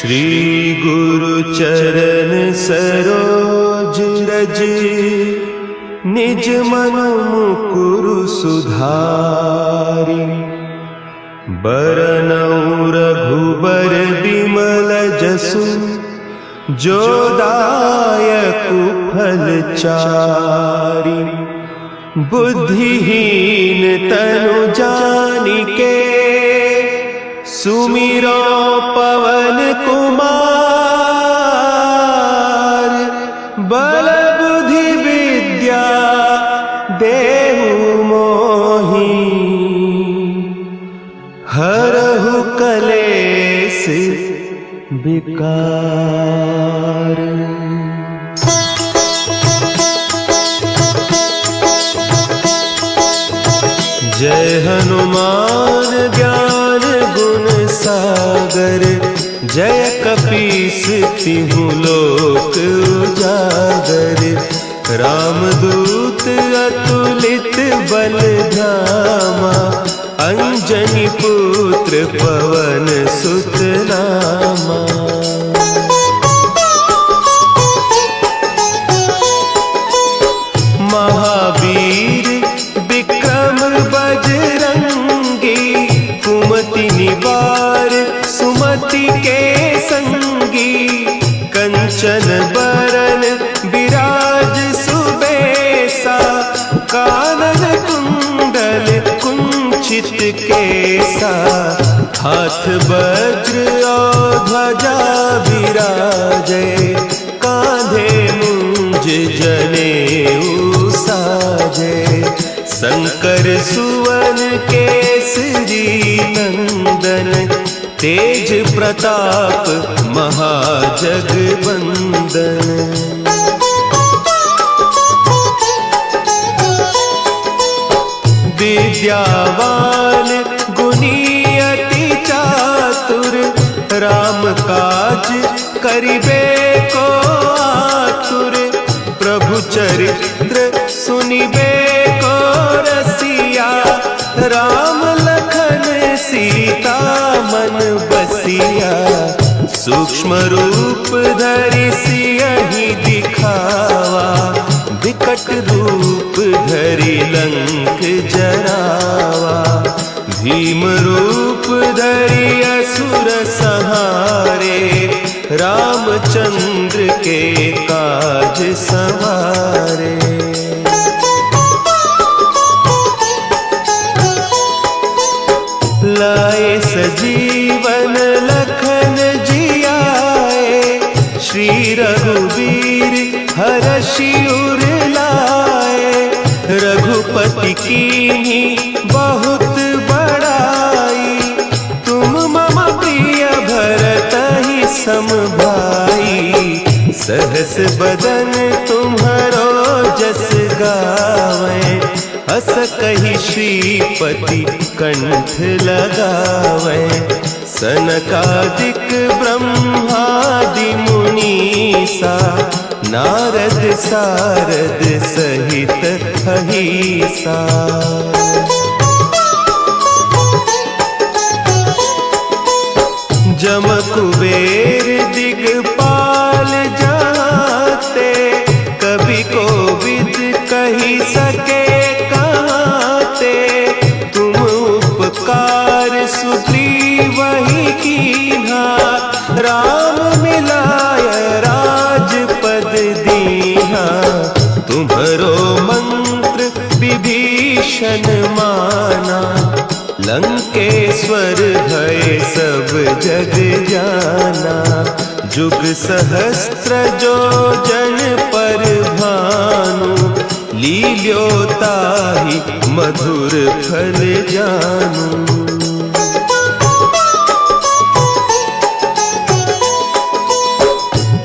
श्री गुरु चरण सरोज रज, निज मन मुकुरु सुधारि। बरनउँ रघुबर बिमल जसु, जो दायकु फल चारि। बुद्धिहीन तनु जानिके, सुमिरो पवन कुमार। बल बुद्धि विद्या देहु मोहि, हरहु कलेस विकार। जय हनुमान ज्ञान गुण सागर, जय कपीस तिहुँ लोक उजागर। रामदूत अतुलित बल धामा, अंजनी पुत्र पवन सुत नामा। महावीर विक्रम बजरंगी, कुमति निवार सुमति के संगी। कंचन बरन विराज सुबेसा, कानन कुंडल कुंचित केसा। हाथ वज्र और ध्वजा विराजे, कांधे मुंज जनेऊ साजे। शंकर सुवन केसरी नंदन, तेज प्रताप महाजगवंदन। विद्यावान गुणी अति चातुर, राम काज करिबे को आतुर। प्रभु चरित्र सुनिबे को रसिया, राम लखन सीता मन बसिया। सूक्ष्म रूप धरि सियहि दिखावा, विकट रूप धरि लंक जरावा। भीम रूप धरि असुर संहारे, रामचंद्र के काज सवारे। लाए सजीवन लखन जियाए, श्री रघुवीर हरषि उर लाए। रघुपति कीन्ही बहुत बड़ाई, तुम मम प्रिय भरतहि सम भाई। सहस बदन तुम्हरो जस गावें, हस कहि श्रीपति कंठ लगावें। सनकादिक ब्रह्मादि मुनीसा, नारद सारद सहित अहीसा। जम कुबेर दिगपाल जाते, कवि कोविद कहि सके कहते। तुम उपकार सुग्रीवहि कीन्हा, राम मिलाय राजपद दीन्हा। तुम्हरो मंत्र विभीषण माना, लंकेश्वर भय सब जग जाना। जुग सहस्त्र जो जन पर भानु, लील्योताहि मधुर फल जानू।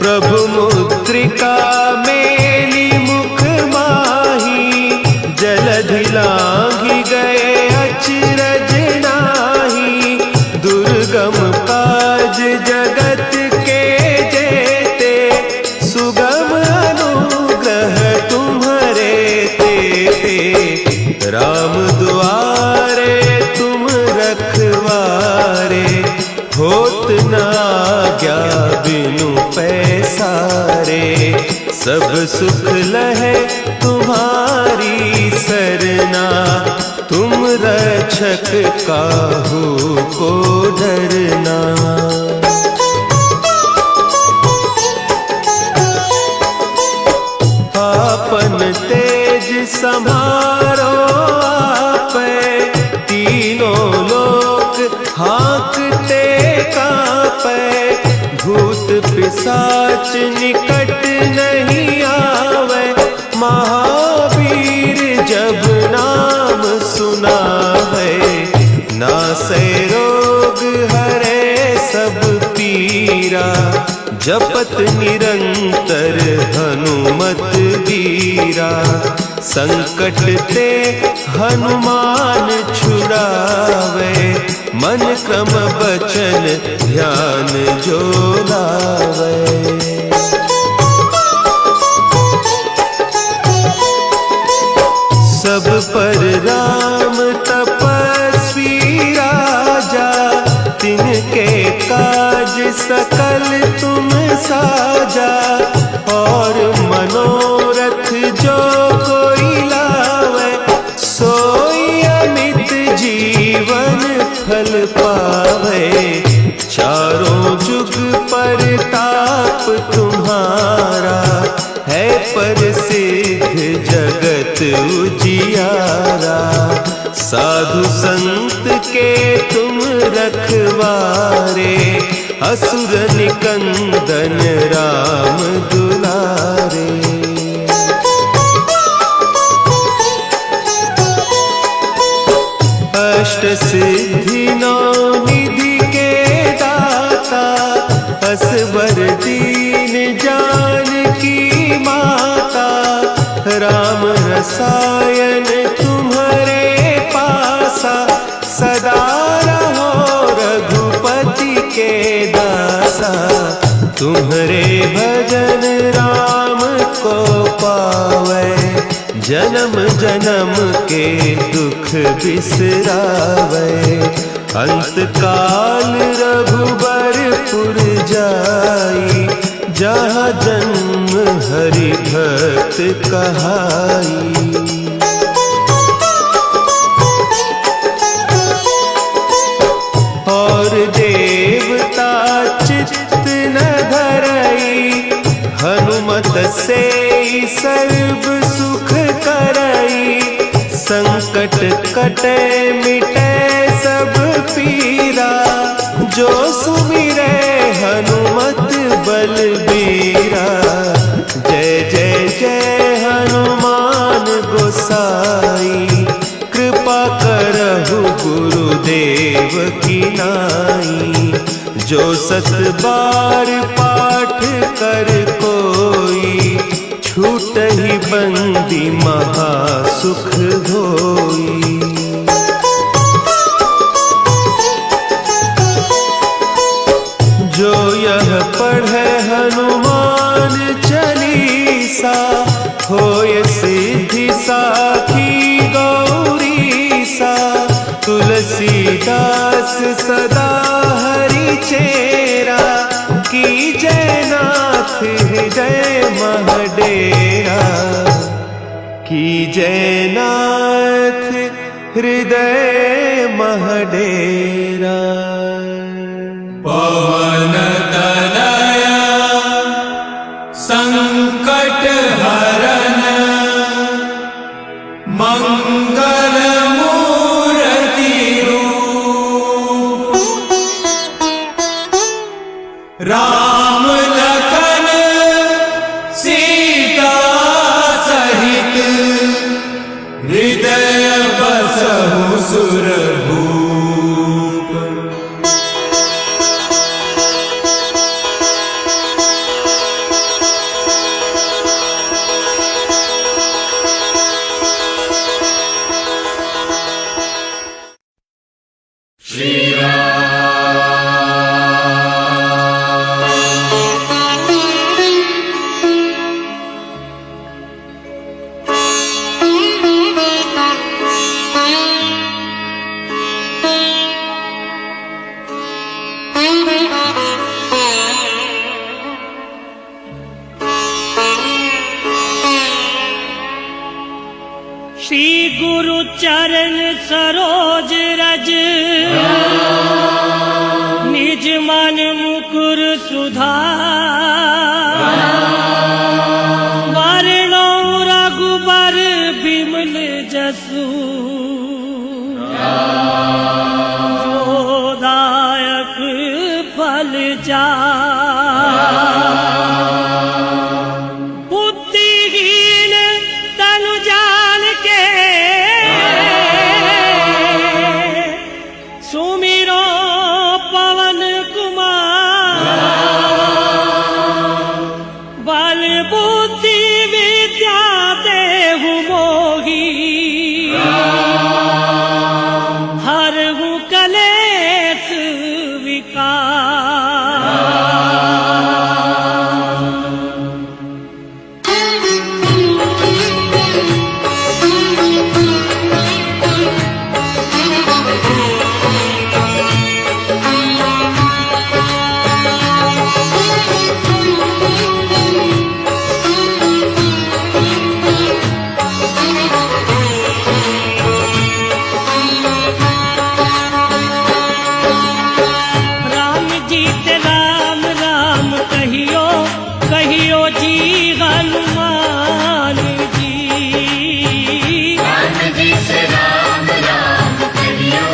प्रभु मुद्रिका मेली मुख माही, जलधि लांघि गए अचरज नाही। दुर्गम काज जगत के जेते, सुगम अनुग्रह तुम्हरे तेते। राम दुआरे तुम रखवारे, होत न आज्ञा बिनु पैसारे, सब सुख लहे तुम्हारी सरना, तुम रक्षक काहू को डरना। आपन तेज समारो आपै, तीनों लोक हाँकते कांपै, भूत पिशाच निकट नहीं आवे, महावीर जब नाम सुनावे, नासै रोग हरे सब पीरा, जपत निरंतर हनुमत वीरा, संकट ते हनुमान छुड़ावे, मन क्रम बचन ध्यान जो लावे। सब पर राम तपस्वी राजा, तिनके काज सकल तुम साजा, और मनोरथ जो कोई लावे, सोई अमित जीवन फल पावे, चारों जुग परताप तुम्हारा, है प्रसिद्ध जगत उजियारा, साधु संत के तुम रखवारे, असुर निकंदन राम दुलारे। अष्ट सिद्धि नौ निधि के दाता, असवर दीन जानकी माता, राम रसायन तुम्हारे पासा, सदा रहो रघुपति के दासा, तुम्हारे भजन राम को पावे, जन्म जन्म के दुख बिसरावे, अंत काल रघुबरपुर जाई, जहाँ जन्म हरि भक्त कहाई। और देवता चित्त न धरई, हनुमत से सर्व सुख करई, संकट कटे मिटे सब पीरा, जो सुमिरे हनुमत बलबीरा, जय जय जय हनुमान गोसाई, कृपा करहु गुरुदेव की नाई, जो सत बार पाठ कर कोई, छूटहि बंदी महासुख होई। जो यह पढ़े हनुमान चालीसा, होय सिद्धि साखी गौरीसा, तुलसीदास सदा हरि चेरा, की जयनाथ हृदय महडेरा, की जयनाथ हृदय महडेरा। पवन तनया संकट हरन, मंगल मूर्ति रूप, राम लखन सीता सहित, हृदय बसहु सुरभूप। श्री राम चरण सरोज रज निज मन मुकुर सुधार वरणो रघुबर बिमल जसु जोदायक फल जा बुद्धिहीन तनु जान के सुमिरो पवन कुमार बल बुद्धि विद्या देहु मोही हरहु कलेश विकार। कहियो जी हनुमान जी राम जी से राम राम कहियो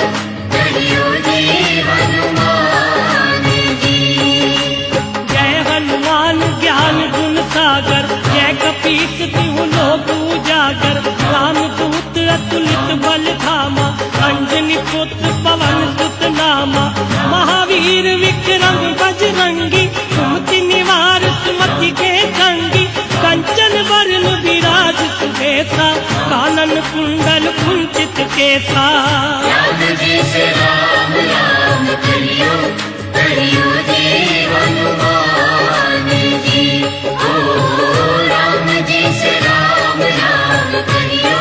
कहियो जी हनुमान जी। जय हनुमान ज्ञान गुण सागर जय कपीस तिहु लोक उजागर राम दूत अतुलित बल धामा अंजनी पुत्र पवन सुत नामा महावीर विक्रम बजरंगी सुमति निवार सुमति के संगी कंचन वरण विराज सुबेसा कानन कुंडल कुंचित केसा। राम जी से राम राम कहियो कहियो जी हनुमान जी। ओ राम जी से राम राम कहियो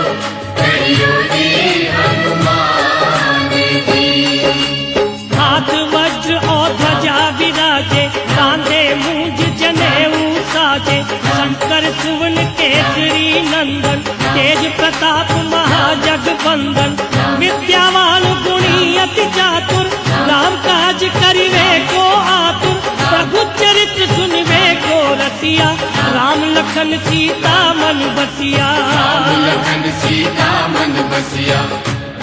कहियो जी हनुमान जी। हाथ वज्र और ध्वजा विराजे कांधे मूंज जनेऊ साजे शंकर सुवन केसरी नंदन तेज प्रताप महाजगबंदन विद्यावान गुणी अति चातुर राम काज करिवे को आतुर प्रभु चरित्र सुनवे को रसिया राम लखन सीता मन बसिया। राम लखन सीता मन बसिया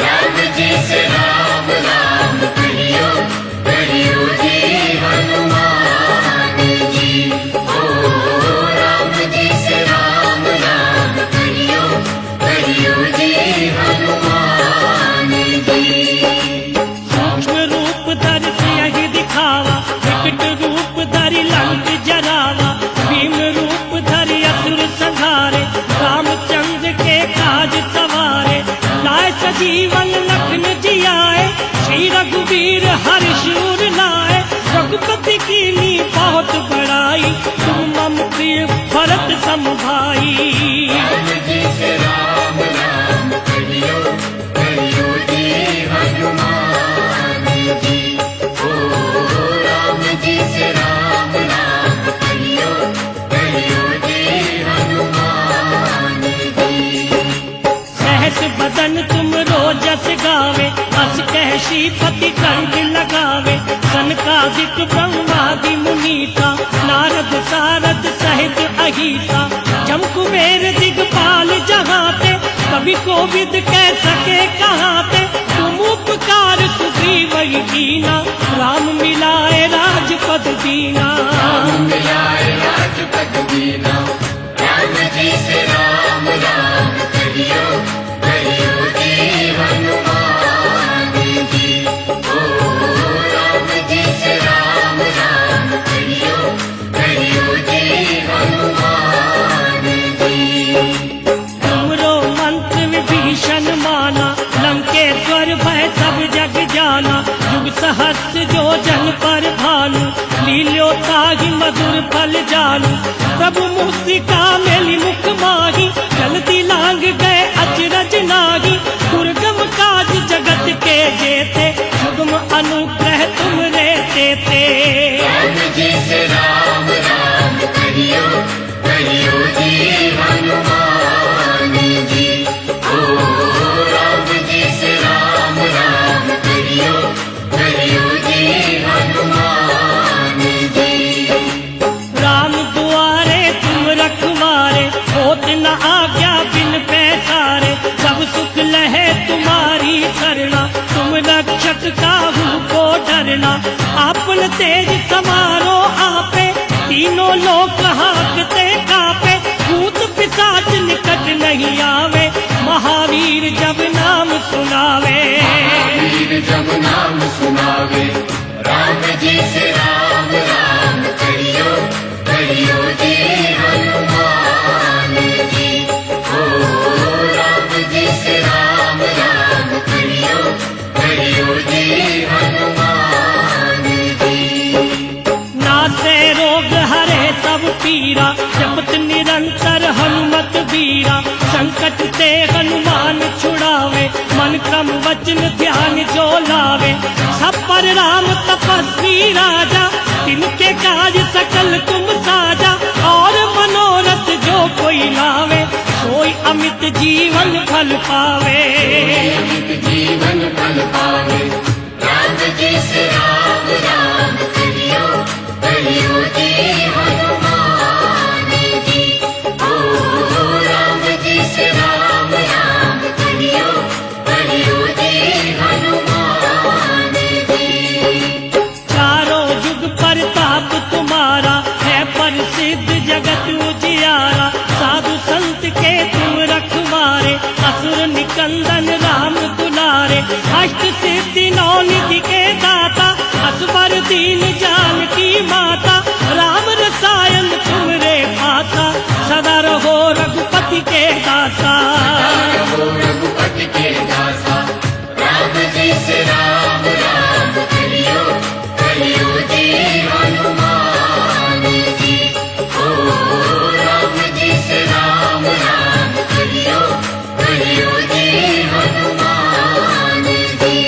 राम जी से राम राम कहियो कहियो जी हनुमान जी। ओ राम जी से राम राम कहियो कहियो जी हनुमान जी। सूक्ष्म रूप धर सियहि दिखावा विकट रूप धरि लंक जरावा भीम रूप धरि असुर संहारे रामचंद्र के काज सवारे लाए सजीवन लखन जियाए श्री रघुवीर हर्षूर लाए रघुपति कीनी बहुत बड़ाई तुम मम प्रिय भरत सम भाई। राम जी से राम राम कहियो कहियो जी हनुमान जी। ओ राम जी से राम राम कहियो कहियो जी हनुमान जी। सहस बदन तुम रोजस गावे हस कह श्रीपति कंठ लगावे सनकादिक ब्रह्मादि मुनीता नारद सारद सहित अहिता जम कुबेर दिगपाल जहाते कभी कोविद कह सके कहाते तुम उपकार सुग्रीव ही कीना राम मिलाए राजपद दीना। राम मिलाए राजपद दीना राम जी से राम राम कहियो कहियो जी हनुमान जी। ओ राम जी से राम राम कहियो कहियो जी हनुमान जी। तुमरो मंत्र विभीषण माना लंकेश्वर भय सब जग जाना युग सहस्र जो जन पर भानु लील्यो ताहि मधुर फल जानू प्रभु मूसिका मेली मुख माही जल्दी लांग गए अचरज नाही दुर्गम काज जगत के जेते सुगम अनुग्रह तुम रे देते। राम जी से राम राम कहियो कहियो जी हनुमान जी। ओ राम आपन तेज समारो आपे, तीनों लोक हाकते कापे, भूत पिशाच निकट नहीं आवे, महावीर जब नाम सुनावे। वीर जब नाम सुनावे, राम जी से राम राम करियो, करियो जी हनुमान जी। ओ राम जी से राम राम करियो, करियो जी हनुमान जी। नासे रोग हरे सब पीरा, जपत निरंतर हनुमत बीरा, संकट ते हनुमान छुड़ावे, मन क्रम वचन ध्यान जो लावे। सब पर राम तपस्वी राजा, तिनके काज सकल तुम साजा, और मनोरथ जो कोई लावे, सोई अमित जीवन फल पावे। अमित जीवन फल पावे, राम जी से राम राम करियो, करियो जी हनुमान जी। ओ राम जी से राम राम करियो, करियो जी हनुमान जी। चारों युग प्रताप तुम्हारा, है प्रसिद्ध जगत उजियारा, साधु संत के तुम रखवारे, असुर निकंदन राम दुलारे, अष्ट सिद्धि नौ निधि के दाता, असबर दीन जानकी माता, राम रसायन तुमरे पाता, सदा रहो रघुपति के दाता। रहो रघुपति के दासा, राम जी से राम राम करियो, करियो जी हनुमान जी। ओ राम जी से राम राम करियो, करियो जी हनुमान जी।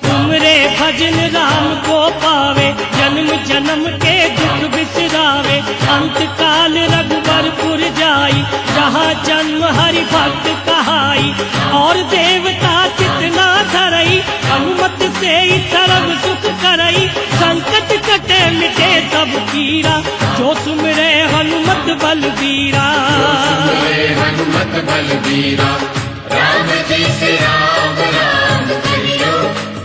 तुमरे भजन राम को पावे, जन्म जन्म के दुख बिसरावे, अंत काल रघुबरपुर जाई, जहाँ जन्म हरि भक्त कहाई, और देवता कितना धरई, हनुमत से ही सर्व सुख करई, संकट कटे मिटे सब पीरा, जो सुमरे हनुमत बलबीरा। सुमरे हनुमत बलबीरा, राम जी से राम राम करियो,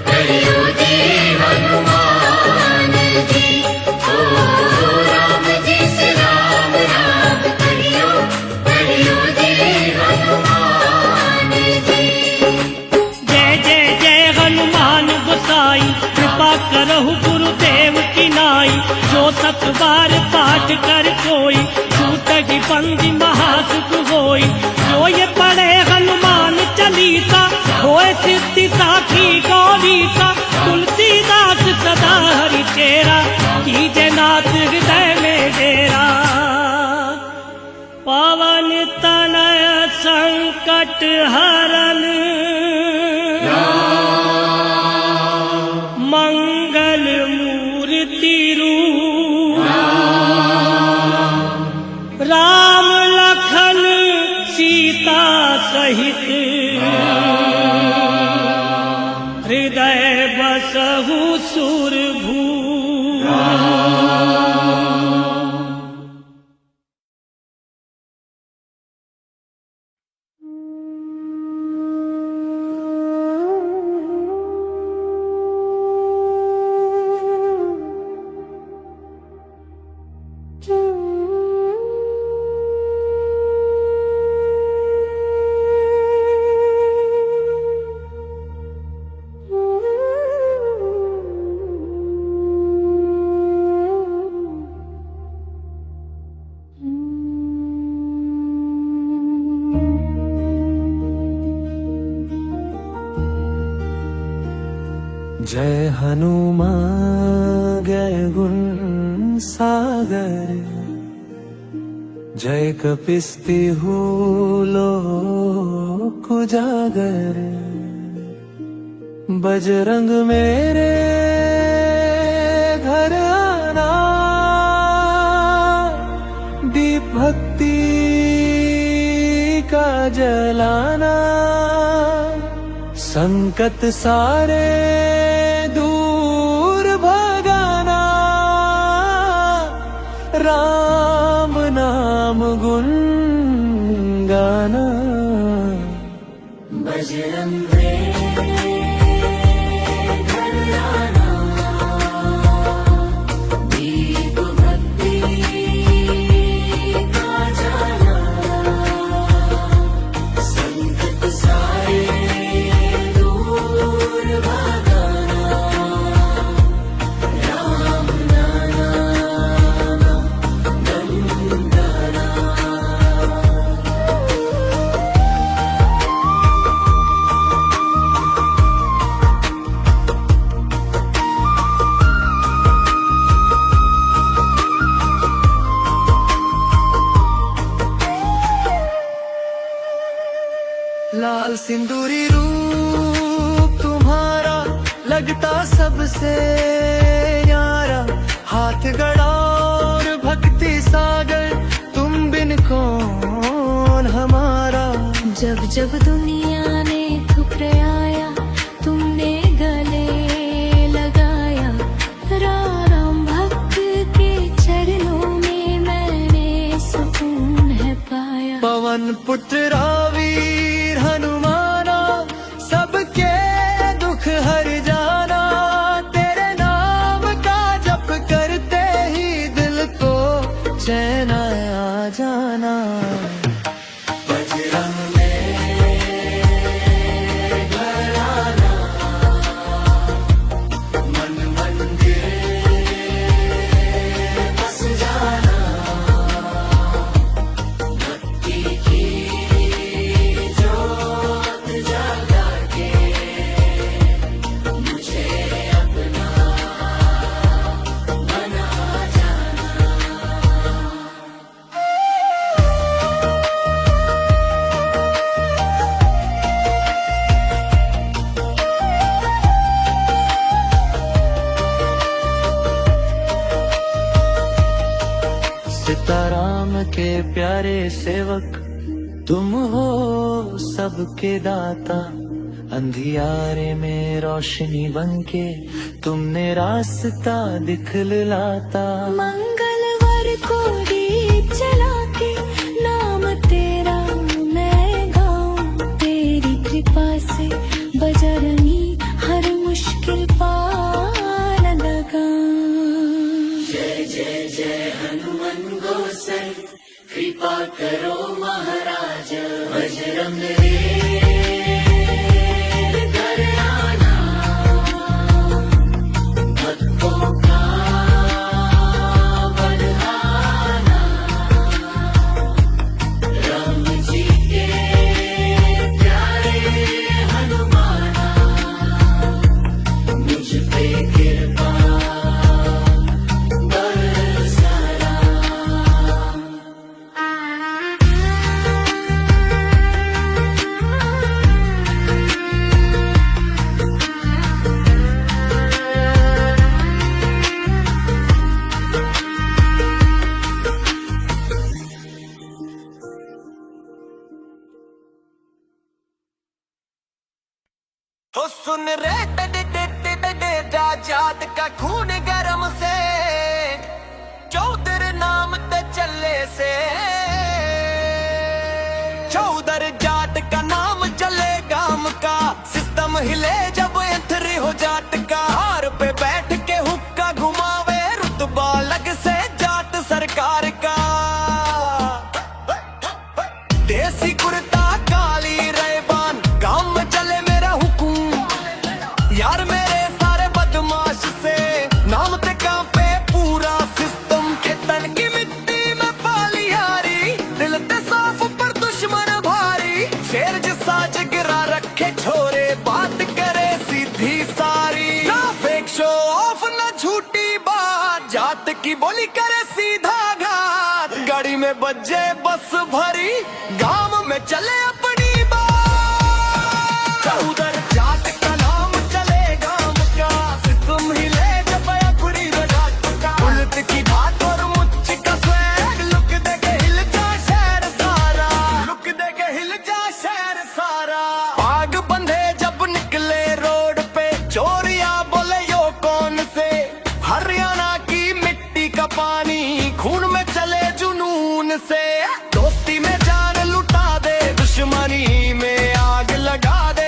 करियो जी हनुमान जी। ओ राम जी से राम राम करियो, करियो जी हनुमान जी। जय जय जय हनुमान गोसाई, कृपा करहु गुरुदेव की नाई, जो सत बार पाठ कर कोई, छूटहि बंदी महासुख होई, जो ये पढ़े हनुमान चालीसा, होए सिद्धि साखी गौरीसा, तुलसीदास सदा हरि चेरा, कीजे नाथ हृदय में डेरा। पवन तनय संकट हरन, मंगल मूर्ति रूप, राम लखन सीता सहित, हृदय बसहु सुरभूप। जय हनुमान जय गुण सागर, जय कपिस्तिहु लोक उजागर, बजरंग मेरे घर आना, दीप भक्ति का जलाना, संकट सारे दूर भगाना, राम नाम गुण गाना। बजरंग रे घर आना, सिंदूरी रूप तुम्हारा लगता सबसे न्यारा, हाथ गड़ा और भक्ति सागर, तुम बिन कौन हमारा। जब जब दुनिया ने ठुकराया तुमने गले लगाया, राम भक्त के चरणों में मैंने सुकून है पाया। पवन पुत्र रावीर हनुमाना, सबके दुख हर जाना, तेरे नाम का जप करते ही दिल को चैन आ जाना। बजरंग सीताराम के प्यारे सेवक, तुम हो सबके दाता। अंधियारे में रोशनी बनके तुमने रास्ता दिखलाता। मंगलवार को दीप जला के नाम तेरा मैं गाऊं, तेरी कृपा से बजरंगी हर मुश्किल पार लगा। जय जय जय हनुमान गोसाई, कृपा करो महाराज। बजरंग वीर घर आना, भक्तों का बलहाना। राम जी के प्यारे हनुमाना, मुझ पे कृपा बरसाना। हो सुन रे जात का खून गरम से, चौधर नाम ते चले से। चौधर जाट का नाम चले गाम का, सिस्टम हिले जब एंट्री हो जाट का। हार पे बैठ के हुक्का घुमावे, रुतबा अलग से जाट सरकार का। देसी कुर्ता काली रेबान, गांव में चले मेरा हुकुम। यार मेरे सारे बदमाश से नाम ते कांपे पूरा सिस्टम। के तन की मिट्टी में पाली यारी, दिल ते साफ पर दुश्मन भारी। शेर जिसा गिरा रखे छोरे, बात करे सीधी सारी। ना फेक शो ऑफ ना झूठी बात, जात की बोली करे सीधा घात। गाड़ी में बजे बस भरी, गांव में चले अपनी बात। उधर जाट का नाम चले गांव का, सिस्टम हिले जब अपनी जाट का। उल्ट की बात और मुच्छ का स्वैग, लुक दे के हिल जा शहर सारा। लुक दे के हिल जा शहर सारा। आग बंधे जब निकले रोड पे, चोरिया बोले यो कौन से। हरियाणा की मिट्टी का पानी, खून में चले जुनून से। दोस्ती में जान लुटा दे, दुश्मनी में आग लगा दे।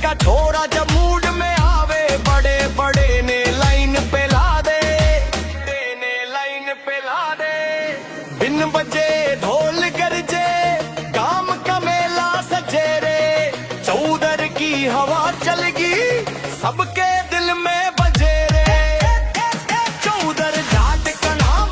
का छोरा जब मूड में आवे, बड़े बड़े ने लाइन पे ला दे। ने लाइन पे ला दे। बिन बजे ढोल गरजे, काम का मेला सजे रे। चौधर की हवा चलगी, सबके दिल में बजे रे। चौधर जाट का नाम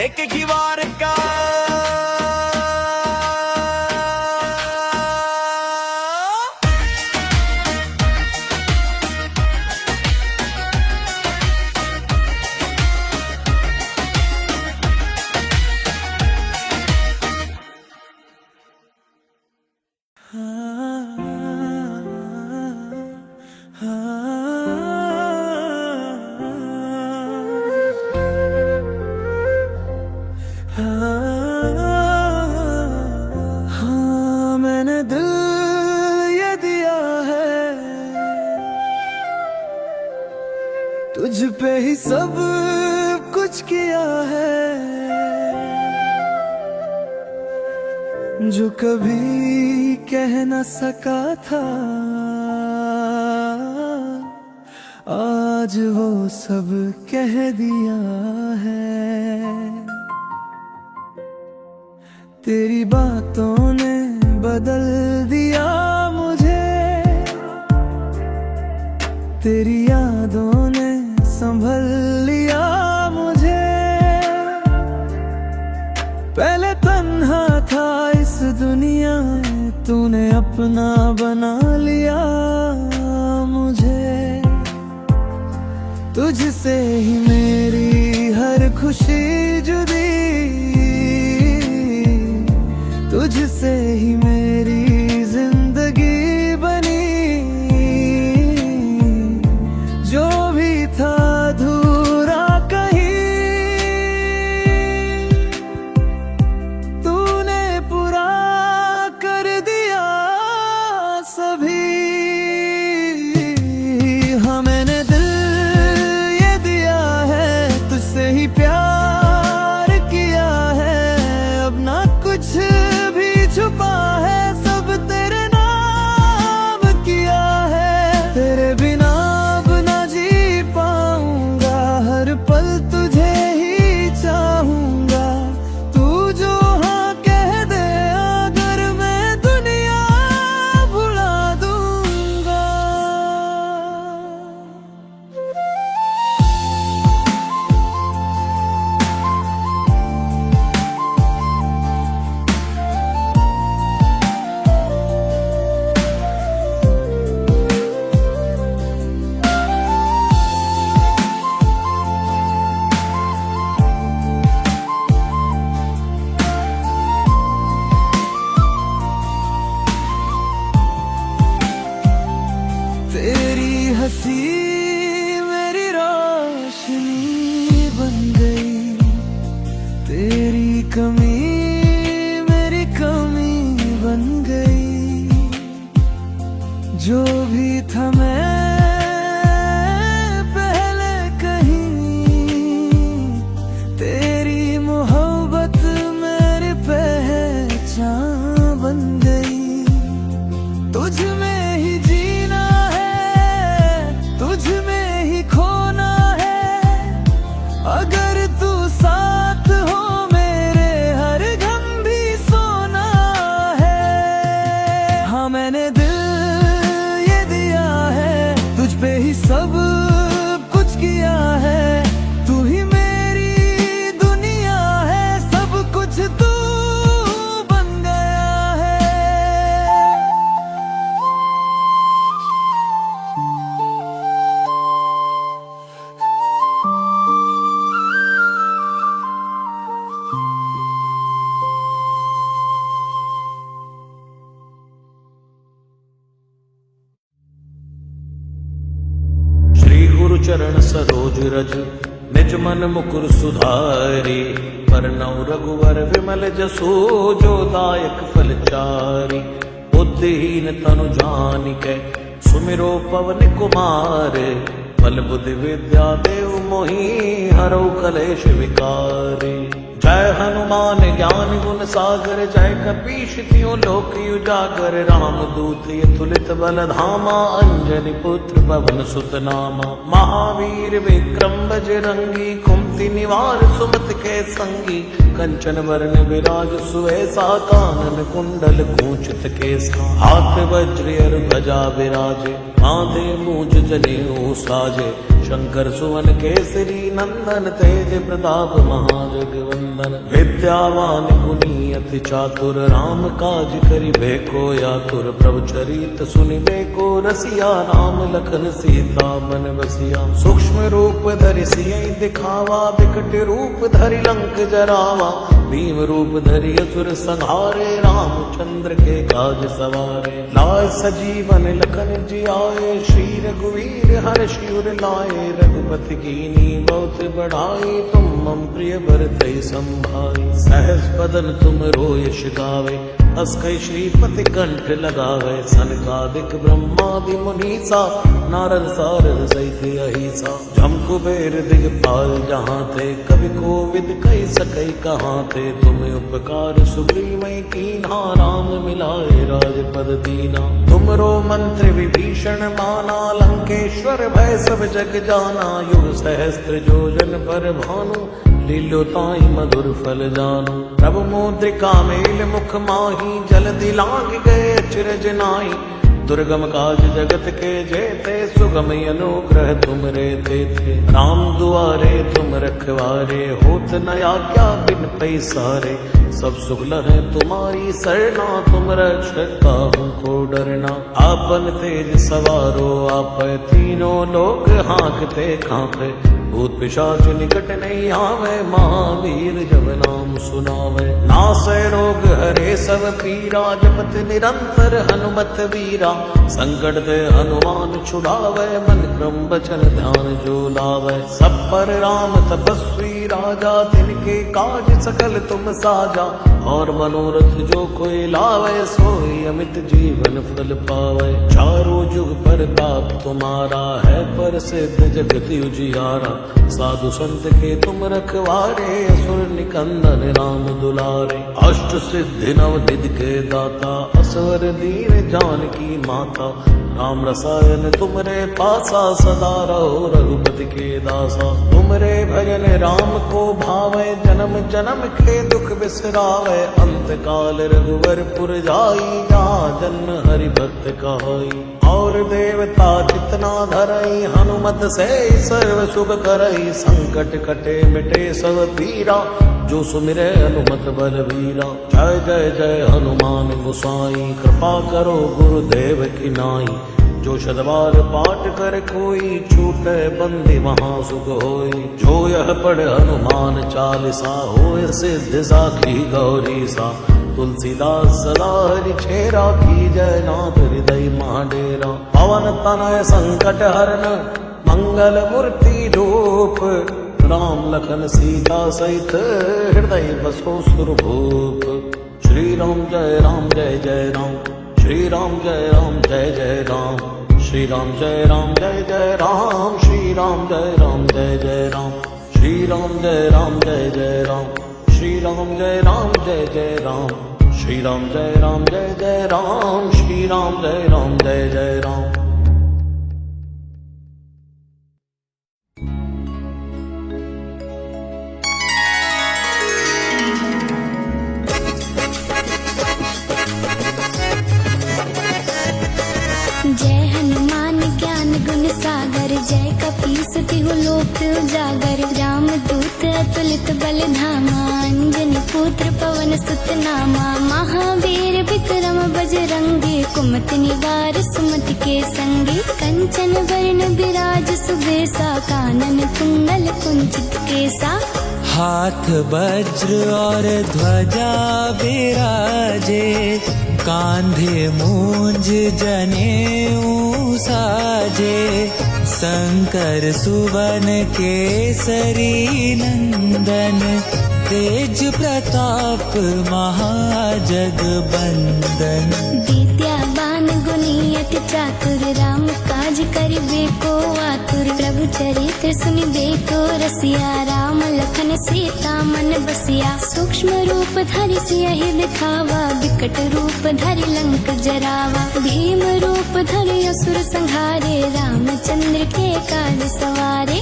फेंकेगी वार का हाँ, मैंने दिल ये दिया है तुझ पे ही सब कुछ किया है जो कभी कह न सका था आज वो सब कह दिया है तेरी बातों ने बदल दिया मुझे तेरी यादों ने संभल लिया मुझे पहले तन्हा था इस दुनिया में तूने अपना बना लिया मुझे तुझसे ही मेरी हर खुशी जुदी तुझसे ही मेरी जिंदगी बनी जो भी था अधूरा कहीं तूने पूरा कर दिया सभी हाँ मैंने दिल ये दिया है तुझसे ही प्यार किया है अब ना कुछ छुपा है सब तेरे नाम किया है तेरे बिना अब ना जी पाऊंगा हर पल तुझे ही चाहूंगा तू जो हाँ कह दे अगर मैं दुनिया भुला दूंगा तेरी हंसी मेरी रोशनी बन गई तेरी कमी मेरी कमी बन गई जो भी था मैं पहले कहीं तेरी मोहब्बत मेरी पहचान बन गई तुझ में ही जीना तुझ में ही खोना है अगर तू साथ हो मेरे हर गम भी सोना है हाँ मैंने दिल ये दिया है तुझ पे ही सब कुछ किया है तू ही मेरी दुनिया है सब कुछ तू बन गया है गुरु चरण सरोज रज निज मन मुकुर सुधारी परनौ रघुवर विमल जसो जो दायक फल चारी बुद्धिहीन तनु जानिकै सुमिरो पवन कुमार बल बुद्धि विद्या देव मोहि हरौ कलेश विकारी जय हनुमान ज्ञान गुण सागर जय कपीश तियो लोक उजागर राम दूत अतुलित बल धामा अंजनी पुत्र पवन सुत नामा महावीर विक्रम बजरंगी कुमति निवार सुमति के संगी कंचन वरण विराज सुवेसा कानन कुंडल कुंचित केसा हाथ वज्र ध्वजा विराजे माथे मूंज जनेऊ साजे शंकर सुवन केसरी नंदन तेज प्रताप महाजगवंदन विद्यावान गुणी अति चातुर राम काज करिबे को आतुर प्रभु चरित सुनिबे को रसिया राम लखन सीता मन बसिया सूक्ष्म रूप धरि सियहि दिखावा विकट रूप धरि लंक जरावा भीम रूप धरि असुर संहारे रामचंद्र के काज सवारे लाय सजीवन लखन जियाए श्री रघुवीर हर्ष उर लाए रघुपति कीनी बहुत बढ़ाई तुम मम प्रिय भरतहि संभाई सहस बदन तुम रोयश गावे अस्कै श्रीपति कंठ लगावे सनकादिक ब्रह्मादि मुनीसा नारद सारद सहित अहिसा जम कुबेर दिगपाल जहाँ थे कवि कोविद कह सकै कहाँ थे तुम्हें उपकार सुग्रीवै कीन्हा राम मिलाए राजपद दीना तुमरो मंत्र विभीषण माना लंकेश्वर भय सब जग जाना युग सहस्त्र योजन पर भानु लीलो ताई मधुर फल जानु प्रभु मुद्रिका मेल मुख माही जल दिलांग गए अचरज नाई दुर्गम काज जगत के जेते सुगम अनुग्रह तुम रे थे राम दुआरे तुम रखवारे होत न आज्ञा बिन पैसारे सब सुख लहै तुम्हारी सरना तुम रक्षक काहू को डरना आपन तेज सवारो आप तीनों लोग हाँकते कांपे भूत पिशाच निकट नहीं आवे महावीर जब नाम सुनावे नासै रोग हरे सब पीरा जपत निरंतर हनुमत वीरा संकट ते हनुमान छुड़ावे मन क्रम बचन ध्यान जो लावे सब पर राम तपस्वी राजा तिनके काज सकल तुम साजा और मनोरथ जो कोई लावे सोई अमित जीवन फल पावे चारों जुग परताप तुम्हारा है प्रसिद्ध जगत उजियारा साधु संत के तुम रखवारे असुर निकंदन राम दुलारे अष्ट सिद्धि नव निधि के दाता असवर दीन जानकी माता राम रसायन तुमरे पासा सदा रहो रघुपति के दासा तुमरे भजन राम को भावे जन्म जन्म के दुख बिसरावे अंत काल रघुवर पुर जाई जहाँ जन्म हरि भक्त कहाई और देवता जितना धरई हनुमत से सर्व शुभ करई संकट कटे मिटे सब पीरा जो सुमिरे हनुमत बलवीरा जय जय जय हनुमान गोसाई कृपा करो गुरुदेव की नाई जो शतबार पाठ कर कोई छूटे बंदी महा सुख होई जो यह पढ़ हनुमान चालीसा होय सिद्ध साखी गौरी सा तुलसीदास सदा हरि छेरा की जय नाथ हृदय महाडेरा पवन तनय संकट हरन मंगल मूर्ति रूप राम लखन सीता सहित हृदय बसो सुरभूप श्री राम जय जय राम श्री राम जय जय राम श्री राम जय जय राम श्री राम जय जय राम श्री राम जय जय राम श्री राम जय जय राम श्री राम जय जय राम श्री राम जय जय राम जय हनुमान ज्ञान गुण सागर जय कपीस तिहु लोक उजागर राम दूत अतुलित बल धामा अंजनी पुत्र पवन सुत नामा महावीर विक्रम बजरंगी कुमति निवार सुमति के संगी कंचन वर्ण विराज सुबेसा कानन कुंडल कुंचित केसा हाथ वज्र और ध्वजा विराजे कांधे मूंज जनेऊ साजे शंकर सुवन केसरी नंदन तेज प्रताप महाजगबंदन विद्यावान गुणी अति चातुर राम काज करिबे को आतुर प्रभु चरित्र सुनिबे को रसिया राम लखन सीता मन बसिया सूक्ष्म रूप धरि सियहि दिखावा विकट रूप धरि लंक जरावा भीम रूप धरि असुर संहारे रामचंद्र के काज सवारे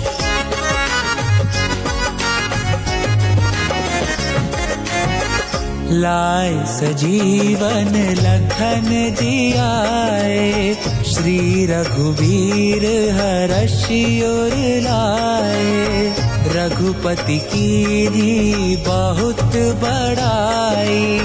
लाए सजीवन लखन जी आए, श्री रघुवीर हर्षि उर लाए। रघुपति कीन्ही बहुत बड़ाई,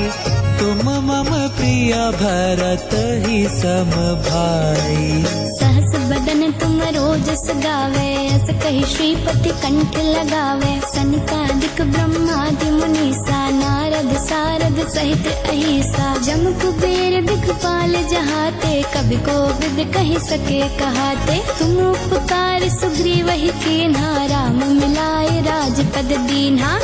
तुम मम प्रिय भरत ही सम भाई। सहस बदन तुम रोजस गावे, अस कहि श्रीपति कंठ लगावे। सनकादिक ब्रह्मादि मुनीसा, नारद सारद सहित अहिसा। जम कुबेर दिखपाल जहाते, कवि कोविद कहि सके कहाते। तुम उपकार सुग्रीव ही कीन्हा, राम मिलाए राजपद दीन्हा।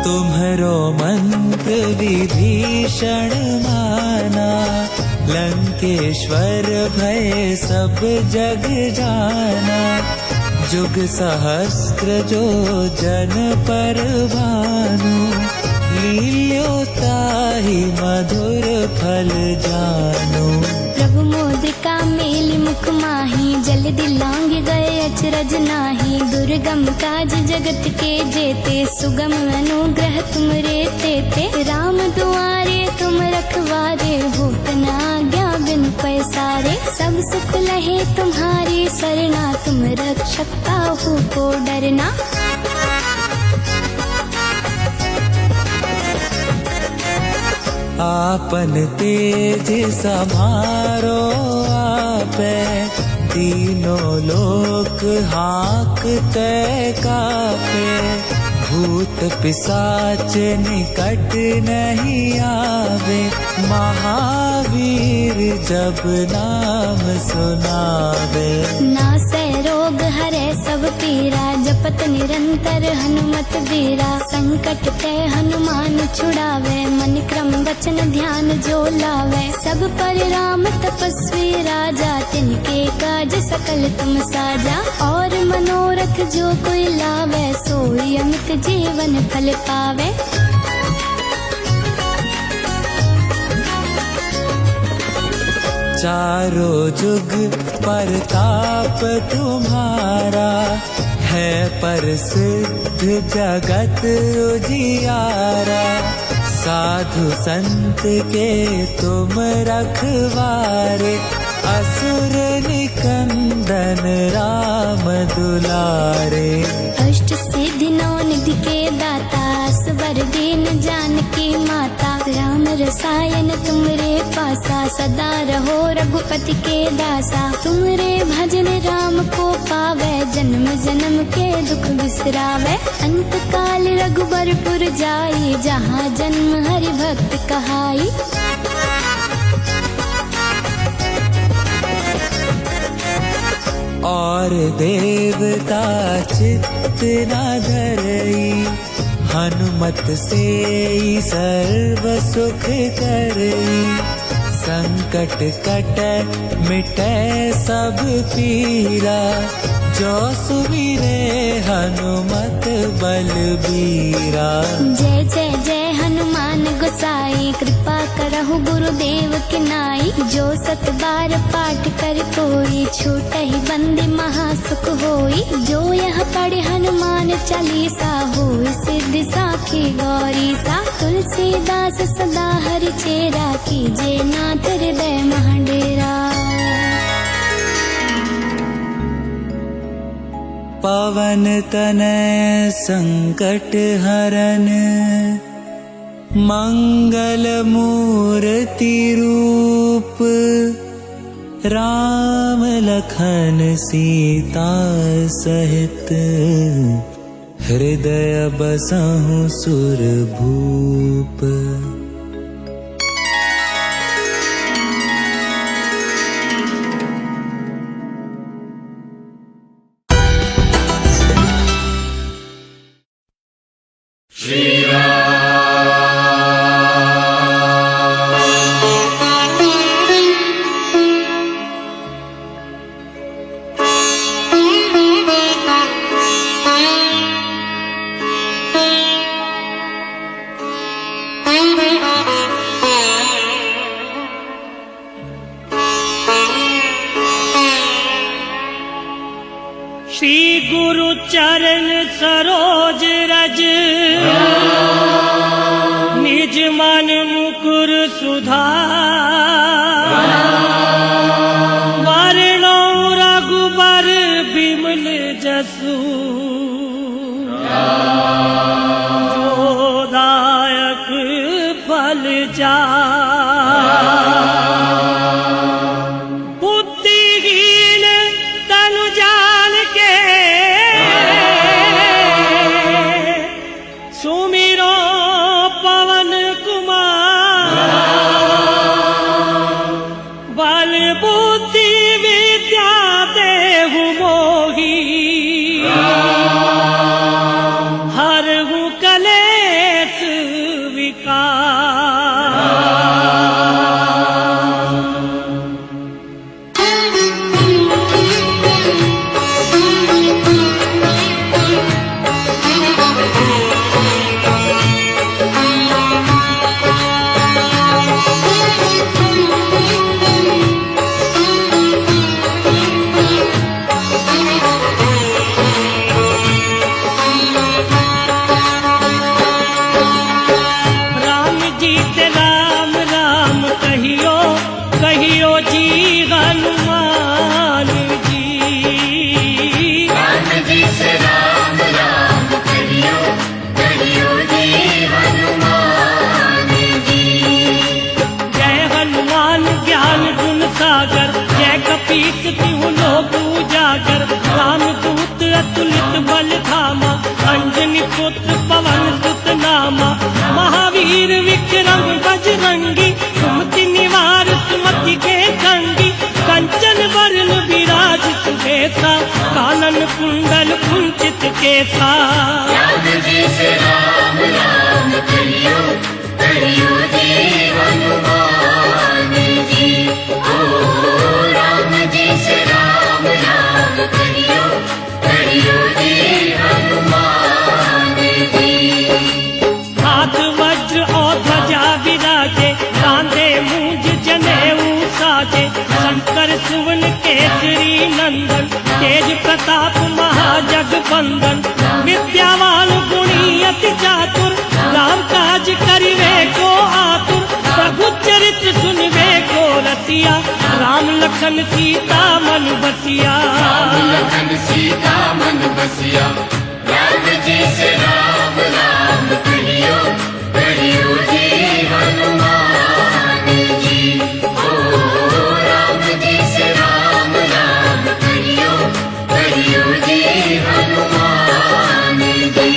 तुम्हरो मंत्र विभीषण माना, लंकेश्वर भय सब जग जाना। जुग सहस्त्र जो जन पर भानु, लील्योताहि मधुर फल जानु। प्रभु मोदिका मेली मुख माही, जल्दी लांग गए अचरज नाही। दुर्गम काज जगत के जेते, सुगम अनुग्रह तुमरे तेते। राम दुआरे तुम रखवारे, होत न आज्ञा बिन पैसारे। सब सुख लहे तुम्हारी सरना, तुम रक्षक काहू को डरना। आपन तेज समारो आपे, तीनों लोक हांकते कापे। भूत पिशाच निकट नहीं आवे, महावीर जब नाम सुनावे। नासै रोग हरै सब पीरा, जपत निरंतर हनुमत बीरा। संकट ते हनुमान छुड़ावे, मन क्रम वचन ध्यान जो लावे। सब पर राम तपस्वी राजा, तिनके काज सकल तुम साजा। और मनोरथ जो कोई लावे, सोई अमित जीवन फल पावे। चारों जुग परताप तुम्हारा, है प्रसिद्ध जगत उजियारा। साधु संत के तुम रखवारे, असुर निकंदन राम दुलारे। अष्ट सिद्धि नौ निधि के दाता, स्वर दीन जानकी माता। राम रसायन तुमरे पासा, सदा रहो रघुपति के दासा। तुमरे भजन राम को पावे, जन्म जन्म के दुख बिसरावे। अंत काल रघुबरपुर जाई, जहाँ जन्म हरि भक्त कहाई। और देवता चित्त न धरई, हनुमत से सर्व सुख करई। संकट कटै मिटै सब पीरा, जो सुमिरे हनुमत बलबीरा। जय जय जय हनुमान गोसाई, कृपा करहु गुरुदेव की नाई। जो सत बार पाठ कर कोई, छूटहि बंदी महासुख होई। जो यह पढ़े हनुमान चालीसा, होई सिद्धि साखी गौरी सा। तुलसीदास सदा हरि चेरा, कीजे नाथ हृदय महाडेरा। पवन तनय संकट हरन, मंगल मूर्ति रूप। राम लखन सीता सहित, हृदय बसहु सुरभूप। श्री गुरु चरण सरोज रज निज मन मुकुर सुधार वरणो रघुबर बिमल जसु जो दायक फल जा बुद्धिहीन तनु जान के सुमिरो पवन कुमार बल बुद्धि विद्या देहु मोही हरहु कलेश विकार राम जी ते राम राम कहियो कहियो जी हनुमान जी राम जी से राम राम कहियो कहियो जी हनुमान जी जय हनुमान ज्ञान गुण सागर जय कपीस तिहु लोक उजागर राम दूत अतुलित बल धामा अंजनी पुत्र पवन सुत नामा महावीर विक्रम बजरंगी सुमति निवार सुमति के संगी कंचन वरण विराज सुबेसा कानन कुंडल कुंचित केसा राम जी से राम राम कहियो कहियो जी हनुमान जी ओ राम जी से राम राम कहियो कहियो जी हनुमान जी हाथ वज्र और ध्वजा विराजे कांधे मूंज जनेऊ साजे शंकर सुवन केसरी नंदन तेज प्रताप महाजगवंदन विद्यावान गुणी अति चातुर राम काज करिवे को आतुर प्रभु चरित्र सुनवे को रसिया राम लखन सीता मन बसिया लखन सीता मन बसिया राम जी से राम राम कहियो कहियो जी हनुमान जी ओ राम जी से राम राम कहियो कहियो जी हनुमान जी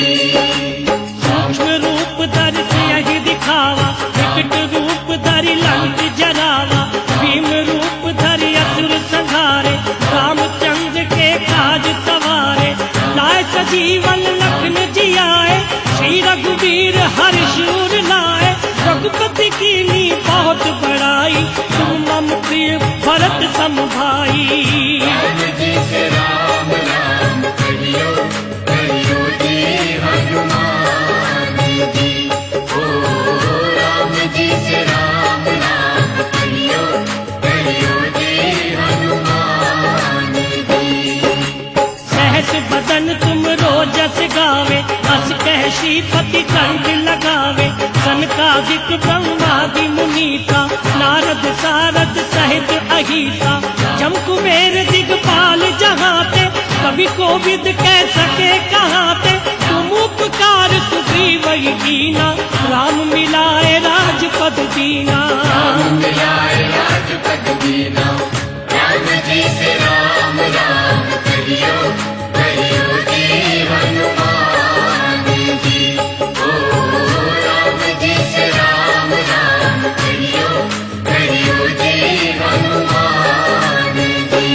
सूक्ष्म रूप धर से यही दिखावा विकट रूप धरि लंक जरावा भीम रूप धरि असुर संहारे रामचंद्र के काज सवारे लाए सजीवन लखन जियाए श्री रघुवीर हरि शूर लाए रघुपति कीनी बहुत बड़ाई तुम मम प्रिय भरत सम भाई राम जी से राम राम कहियो कहियो जी हनुमान जी ओ राम जी से राम राम कहियो कहियो जी हनुमान जी सहस बदन तुम रोजस गावे हस कह श्रीपति कंठ लगावे सनकादिक ब्रह्मादि मुनीता नारद सारद सहित अहिता जम कुबेर दिगपाल जहाते कवि कोविद कह सके कहाते तुम उपकार सुग्रीव ही कीना राम मिलाए राजपद दीना राम मिलाए राजपद दीना राम जी से राम राम कहियो कहियो जी हनुमान जी ओ राम जी से राम राम कहियो कहियो जी हनुमान जी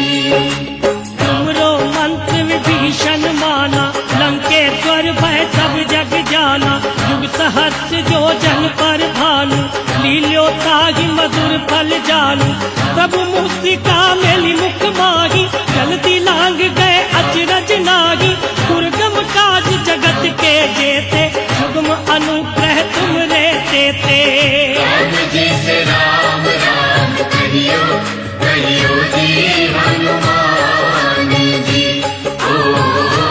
तुमरो मंत्र विभीषण माना लंकेश्वर भय सब जग जाना युग सहस्र जो जन पर भानु लील्यो ताहि मधुर फल जानू प्रभु मुक्तिका मेली मुख माही जल्दी लांग गए अचरज नाही दुर्गम काज जगत के जेते सुगम अनुग्रह तुम रे देते राम जी से राम राम कहियो कहियो जी हनुमान जी ओ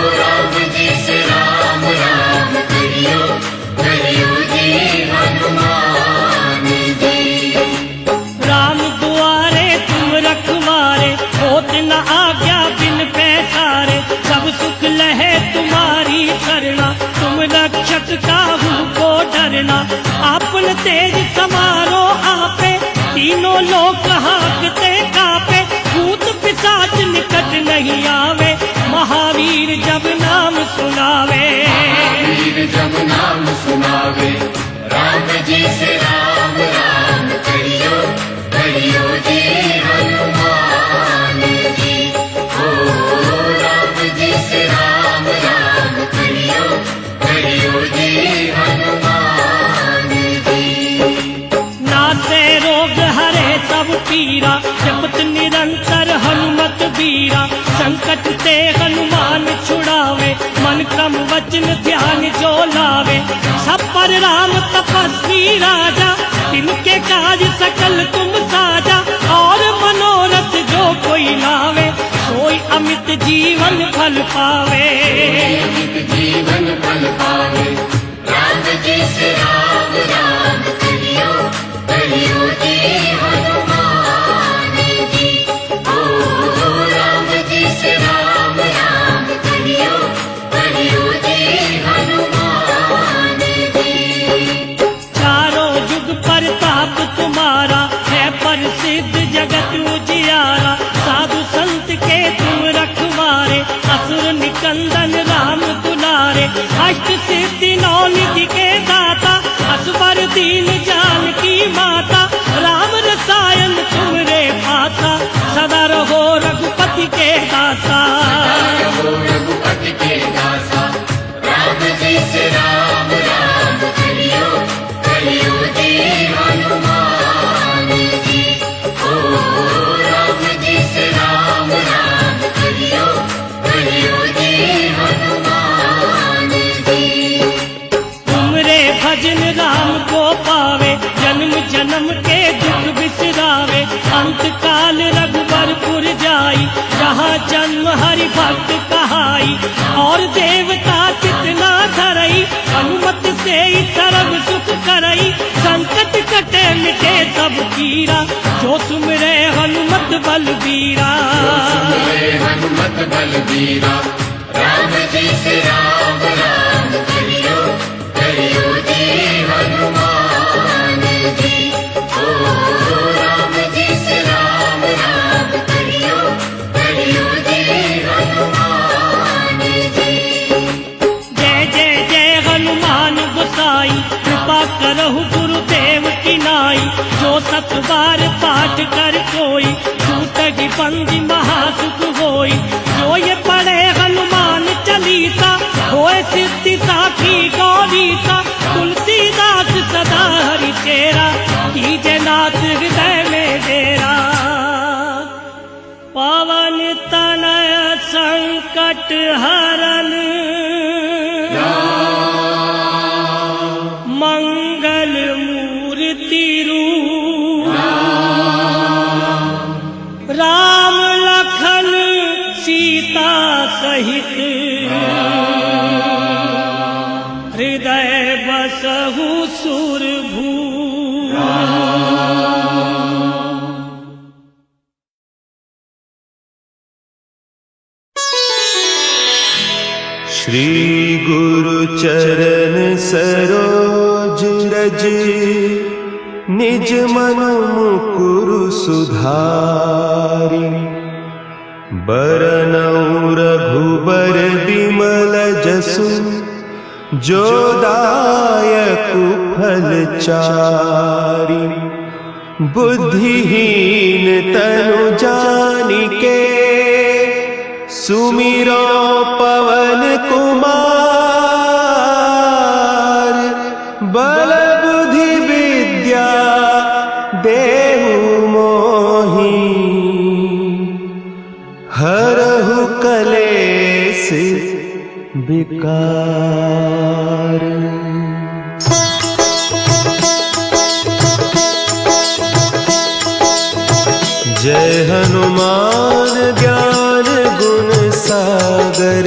नहीं आवे, महावीर जब नाम सुनावे। महावीर जब नाम सुनावे, राम जी से राम राम करियो, करियो जी हनुमान जी। ओ राम जी से राम राम करियो, करियो जी हनुमान जी। नासे रोग हरे सब पीरा, जपत निरंतर हनुमत बीरा। संकट से हनुमान छुड़ावे, मन क्रम वचन ध्यान जो लावे। सब पर राम तपस्वी राजा, तिनके काज सकल तुम साजा। और मनोरथ जो कोई लावे, सोई अमित जीवन फल पावे। अमित जीवन फल पावे, राम जी से राम राम करियो, करियो जी हनुमान जी। ओ राम जी से राम राम करियो, करियो जी हनुमान जी। चारों युग प्रताप तुम्हारा, है प्रसिद्ध जगत उजियारा। साधु संत के तुम रखवारे, असुर निकंदन राम दुलारे। अष्ट सिद्धि नौ निधि के दाता, असवर दीन जानकी माता। राम रसायन तुमरे भाता, सदा रहो रघुपति के दासा। रहो रघुपति के दासा, राम जी से राम राम करियो, करियो जी हनुमान जी। ओ राम जी से राम राम करियो, करियो जी हनुमान जी। तुमरे भजन राम को पावे, जन्म जन्म के दुख बिसरावे। अंत काल रघुबरपुर जाई, जहाँ जन्म हरि भक्त कहाई। और देवता कितना धरई, हनुमत से ही सर्व सुख करई। संकट कटे मिटे सब पीरा, जो तुमरे हनुमत बलबीरा। सुनले हनुमत बलबीरा, राम जी से राम राम करियो, करियो जी हनुमान जी। ओ राम जी से राम राम करियो, करियो जी हनुमान जी। जय जय जय हनुमान गोसाई, कृपा करहु गुरुदेव की नाई। जो सत बार पाठ कर कोई, छूटगी बंदी महासुख होई। जो ये पढ़े हनुमान चालीसा, होए सिद्धि साखी गौरीसा। तुलसीदास सदा हरि चेरा, कीजे नाथ हृदय में डेरा। पवन तनय संकट हरन, मंगल मूर्ति रूप। राम लखन सीता सहित, हृदय बसहु सुरभूप। श्री गुरु चरण सरोज रज, निज मन मुकुरु सुधारि। बरनउँ रघुबर बिमल जसु, जो दायकु फल चारि। बुद्धिहीन तनु जानिके, सुमिरो पवन कुमार। बल बुद्धि विद्या देहु मोहि, हरहु कलेस विकार। जय हनुमान ज्ञान गुण सागर,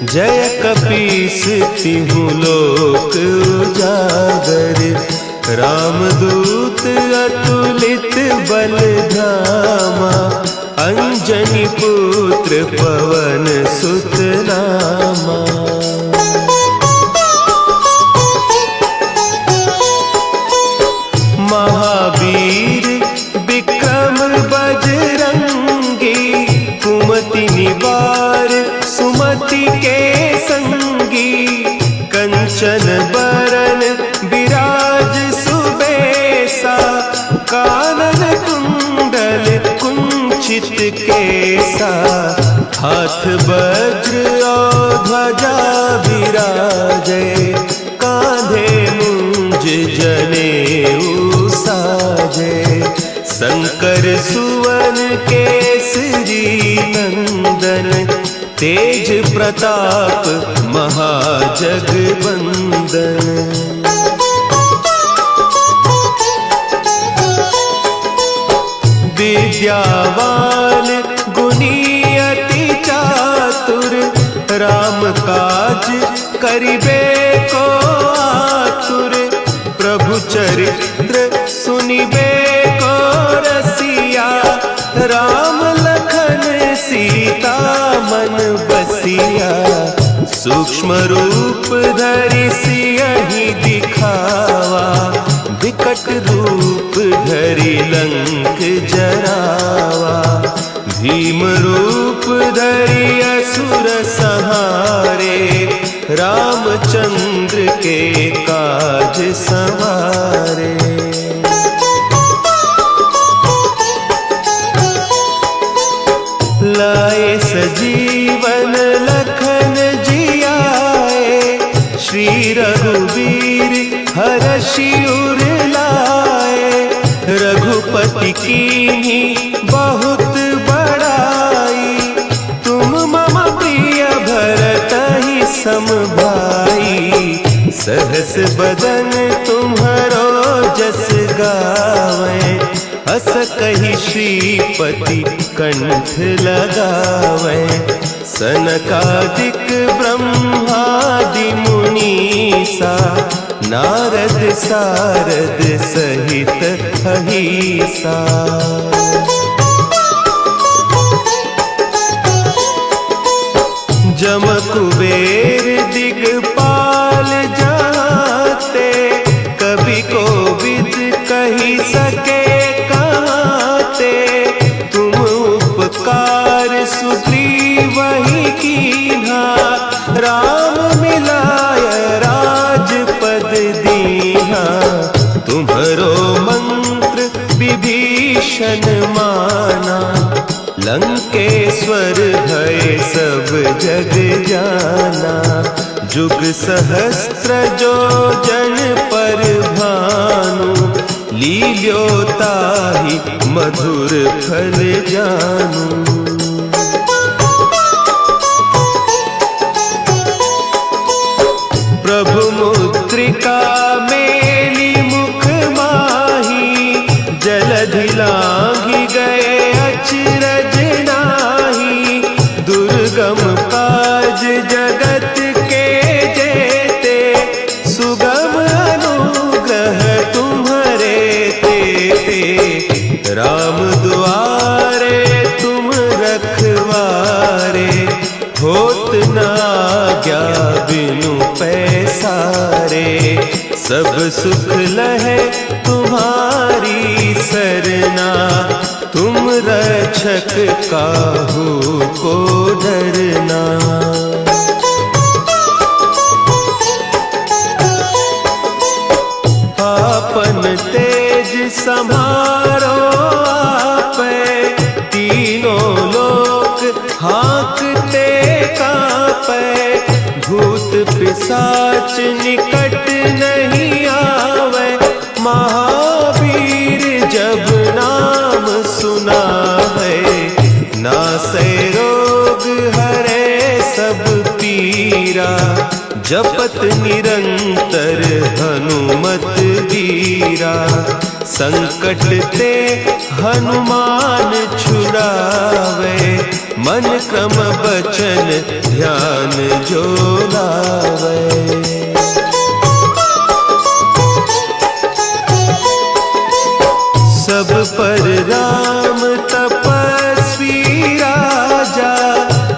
जय कपीस तिहु लोक उजागर। रामदूत अतुलित बल धामा, अंजनी पुत्र पवन सुत नामा। महावीर विक्रम बजरंगी, कुमति द्रौपदी के संगी, कंचन बरन विराज सुबेसा, कानन कुंडल कुंचित केसा, हाथ वज्र और ध्वजा विराजे, कांधे मुंज जनेऊ साजे, शंकर सुवन केसरी नंदन, तेज प्रताप महाजगबंदन। विद्यावान गुणी अति चातुर, राम काज करिबे को आतुर, प्रभु चरित्र सुनिबे को रसिया, राम लखन सीता मन बसिया, सूक्ष्म रूप धरि सियहि दिखावा, विकट रूप धरि लंक जरावा, भीम रूप धरि असुर संहारे, रामचंद्र के काज संवारे। लाए सजीवन लखन जियाए, श्री रघुवीर हरषि उर लाए, रघुपति कीन्ही बहुत बड़ाई, तुम मम प्रिय भरतहि सम भाई, सहस बदन तुम्हरो जस गावें, अस कहि श्रीपति कंठ लगावें, सनकादिक ब्रह्मादि मुनीसा, नारद सारद सहित अहीसा। जम कुबेर दिगपाल जाते, कवि कोविद कही सके कहते, तुम उपकार सुग्रीवहि कीन्हा, राम मिलाय राजपद दीन्हा, तुम्हरो मंत्र विभीषण माना, लंकेश्वर भय सब जग जाना, जुग सहस्त्र जो जन पर भानु, लील्यो ताहि मधुर फल जानू। प्रभु मुद्रिका मेली मुख माही, जलधि लांघि गए अचरज नाही, दुर्गम काज जगत के जेते, सुगम अनुग्रह तुम्हरे तेते, राम दुआरे तुम रखवारे, होत न आज्ञा बिनु पैसारे, सब सुख लहे तुम्हारी सरना, तुम रक्षक काहू को डरना। आपन तेज समारो आपे, तीनों लोक हाँकते कांपे, भूत पिशाच निकट नहीं आवे, महावीर जब नाम सुना है, नासै रोग हरे सब पीरा, जपत निरंतर हनुमत वीरा, संकट ते हनुमान छुड़ावे, मन क्रम बचन ध्यान जो लावे। सब पर राम तपस्वी राजा,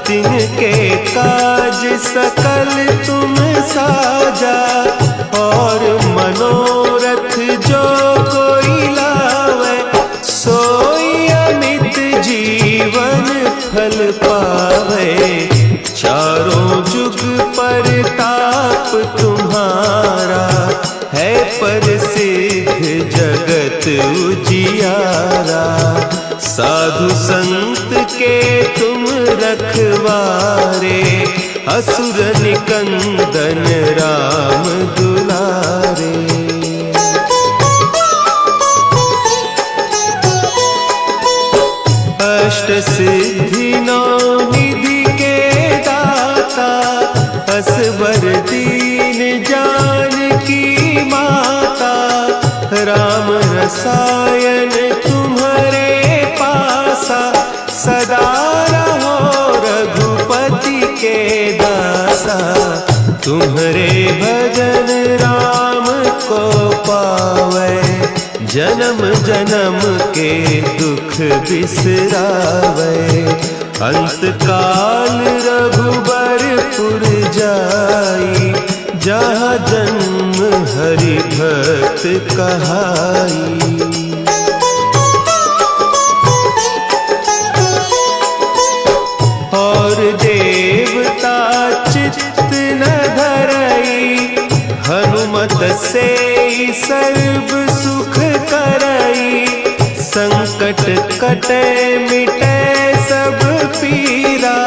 तिनके काज सकल तुम साजा, और मनोरथ जो कोई लावे, सोई अमित जीवन फल पावे, चारों परताप तुम्हारा है प्रसिद्ध जगत उजियारा। साधु संत के तुम रखवारे असुर निकंदन राम दुलारे। अष्ट सिद्धि नौ निधि के दाता असवर दीन जानकी माता। राम रसायन तुम्हारे पासा सदा रहो रघुपति के दासा। तुम्हारे भजन राम को पावे जन्म जन्म के दुख बिसरावे। अंत काल रघुबरपुर जाई जहाँ जन्म हरि भक्त कहाई। और देवता चित्त न धरई हनुमत से सर्व सुख करई। संकट कटे मिटे सब पीरा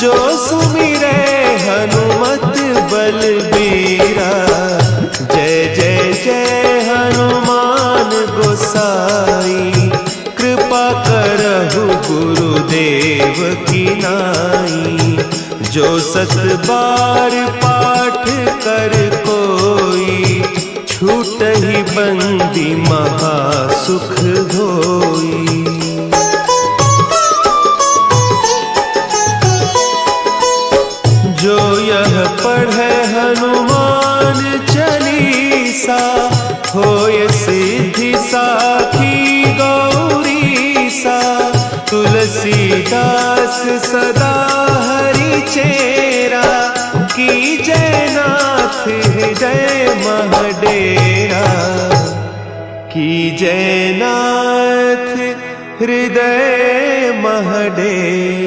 जो सुमिरे हनुमत बलबीरा। जय जय जय हनुमान गोसाई कृपा करहु गुरुदेव की नाई। जो सत बार पाठ कर कोई छूट ही बंदी महासुख होई। जो यह पढ़े हनुमान चालीसा होय सिद्धि साखी गौरीसा। तुलसीदास सदा हरि चेरा की जयनाथ हृदय महडेरा। की जयनाथ हृदय महडेरा।